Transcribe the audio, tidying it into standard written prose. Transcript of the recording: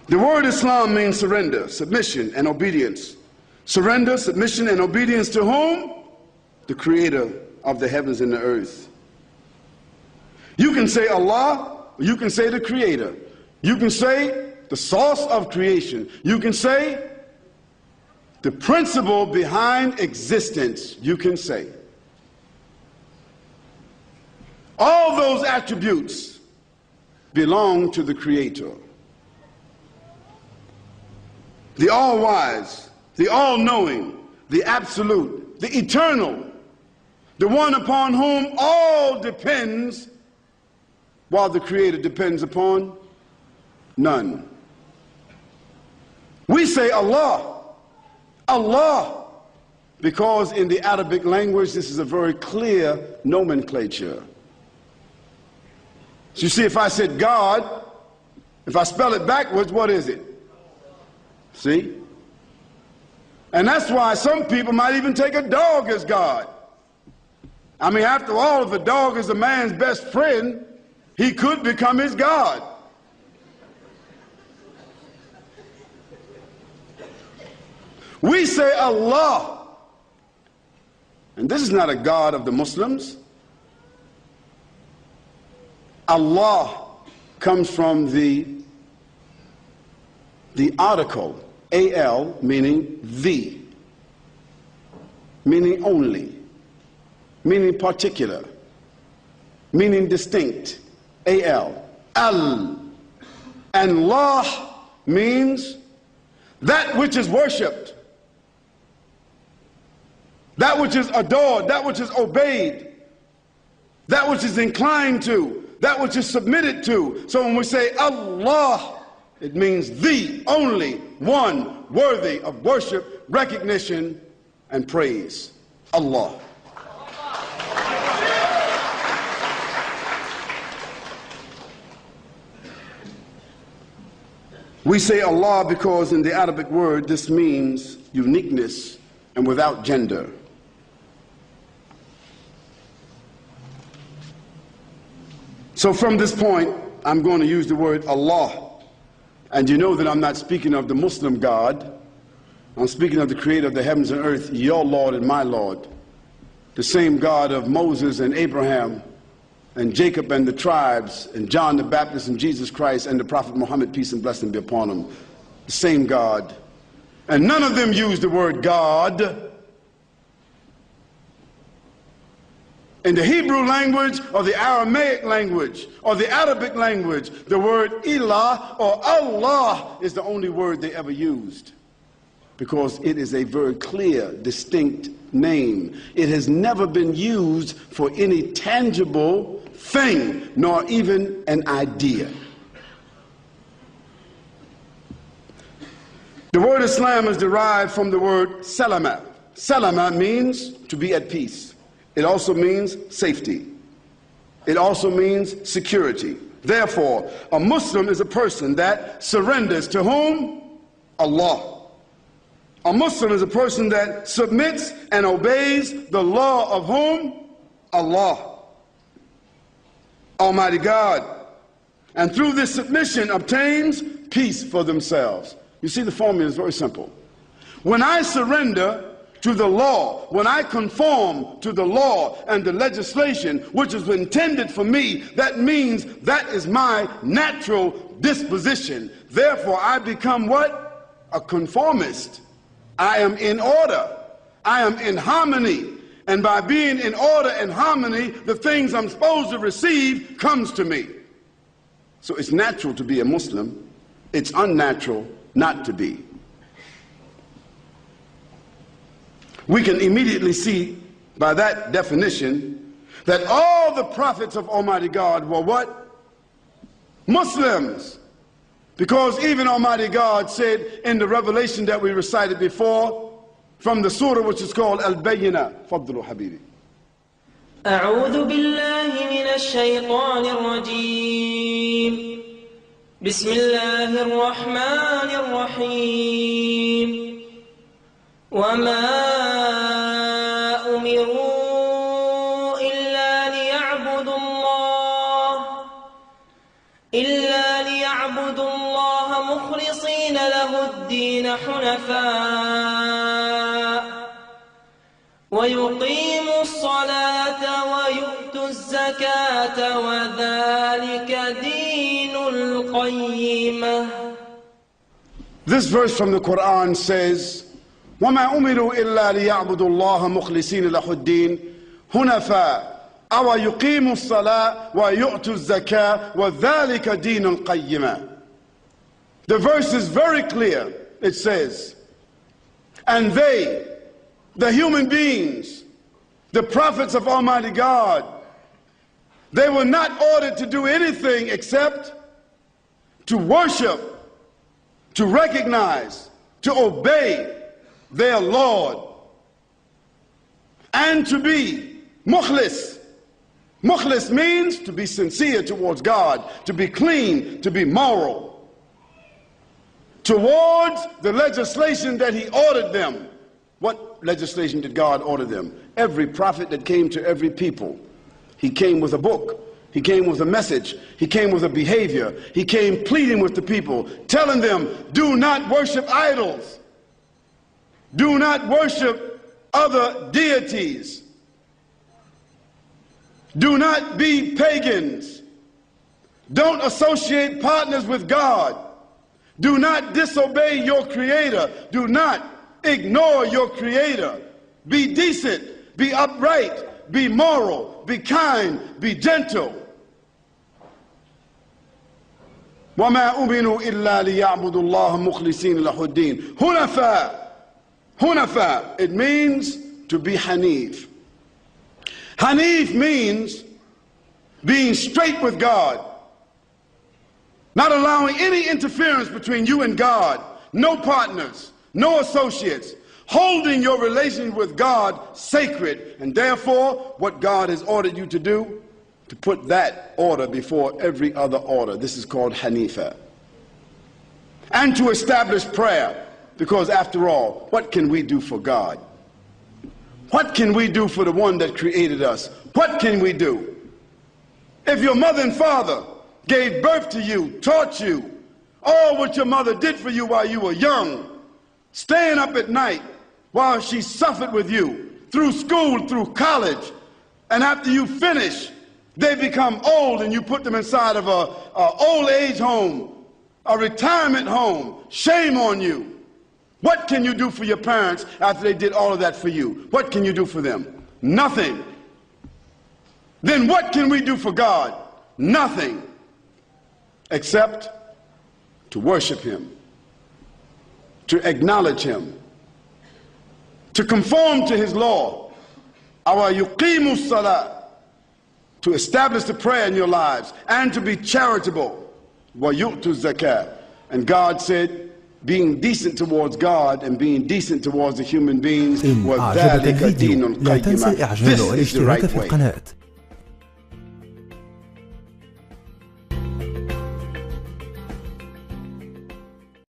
The word Islam means surrender, submission, and obedience. Surrender, submission, and obedience to whom? The Creator of the heavens and the earth. You can say Allah, or you can say the Creator. You can say the source of creation. You can say the principle behind existence. You can say all those attributes belong to the Creator, the all-wise, the all-knowing, the absolute, the eternal, the one upon whom all depends, while the Creator depends upon none. We say Allah, Allah, because in the Arabic language this is a very clear nomenclature. So you see, if I said God, if I spell it backwards, what is it? See? And that's why some people might even take a dog as God. I mean, after all, if a dog is a man's best friend, he could become his God. We say Allah, and this is not a God of the Muslims. Allah comes from the article al, meaning the, meaning only, meaning particular, meaning distinct. Al, and Allah means that which is worshipped, that which is adored, that which is obeyed, that which is inclined to, that which is submitted to. So when we say Allah, it means the only one worthy of worship, recognition, and praise. Allah. We say Allah because in the Arabic word this means uniqueness and without gender. So from this point, I'm going to use the word Allah. And you know that I'm not speaking of the Muslim God. I'm speaking of the Creator of the heavens and earth, your Lord and my Lord. The same God of Moses and Abraham and Jacob and the tribes and John the Baptist and Jesus Christ and the Prophet Muhammad, peace and blessing be upon him. The same God. And none of them use the word God. In the Hebrew language or the Aramaic language or the Arabic language, the word Ilah or Allah is the only word they ever used, because it is a very clear, distinct name. It has never been used for any tangible thing, nor even an idea. The word Islam is derived from the word salama. Salama means to be at peace. It also means safety. It also means security. Therefore, a Muslim is a person that surrenders to whom? Allah. A Muslim is a person that submits and obeys the law of whom? Allah, Almighty God. And through this submission obtains peace for themselves. You see, the formula is very simple. When I surrender to the law, when I conform to the law and the legislation which is intended for me, that means that is my natural disposition. Therefore, I become what? a conformist. I am in order. I am in harmony. And by being in order and harmony, the things I'm supposed to receive comes to me. So it's natural to be a Muslim. It's unnatural not to be. We can immediately see by that definition that all the prophets of Almighty God were what? Muslims. Because even Almighty God said in the revelation that we recited before, from the surah which is called Al-Bayyinah. Fadlu Habibi. أعوذ بالله من الشيطان الرجيم بسم الله الرحمن الرحيم وما أمروا إلا ليعبدوا الله مخلصين له الدين حنفاء ويقيموا الصلاة ويؤتوا الزكاة وذلك دين القيمة. This verse from the Quran says, وَمَا أُمِرُوا إِلَّا لِيَعْبُدُوا اللَّهَ مُخْلِصِينَ لَهُ الدِّينَ حُنَفَاءَ وَيُقِيمُوا الصَّلَاةَ وَيُؤْتُوا الزَّكَاةَ وَذَلِكَ دِينُ الْقَيِّمَةِ. The verse is very clear. It says, and they, the human beings, the prophets of Almighty God, they were not ordered to do anything except to worship, to recognize, to obey their Lord, and to be mukhlis. Mukhlis means to be sincere towards God, to be clean, to be moral, towards the legislation that he ordered them. What legislation did God order them? Every prophet that came to every people, he came with a book. He came with a message. He came with a behavior. He came pleading with the people, telling them, do not worship idols. Do not worship other deities. Do not be pagans. Don't associate partners with God. Do not disobey your Creator. Do not ignore your Creator. Be decent. Be upright. Be moral. Be kind. Be gentle. وَمَا أُمِرُوا إِلَّا لِيَعْبُدُوا اللَّهَ مُخْلِصِينَ لَهُ الدِّينَ حُنَفَاءَ. Hunafa, it means to be Hanif. Hanif means being straight with God, not allowing any interference between you and God, no partners, no associates, holding your relation with God sacred, and therefore what God has ordered you to do, to put that order before every other order. This is called Hanifa. And to establish prayer, because after all, what can we do for God? What can we do for the one that created us? What can we do? If your mother and father gave birth to you, taught you all what your mother did for you while you were young, staying up at night while she suffered with you, through school, through college, and after you finish, they become old and you put them inside of a old age home, a retirement home. Shame on you. What can you do for your parents after they did all of that for you? What can you do for them? Nothing. Then what can we do for God? Nothing. Except to worship Him, to acknowledge Him, to conform to His law. Our yuqimu salah, to establish the prayer in your lives, and to be charitable. Wa yu'tu zakah. And God said, being decent towards God and being decent towards the human beings, إن أعجبك الفيديو لا تنسى إعجابه والاشتراك في القناة.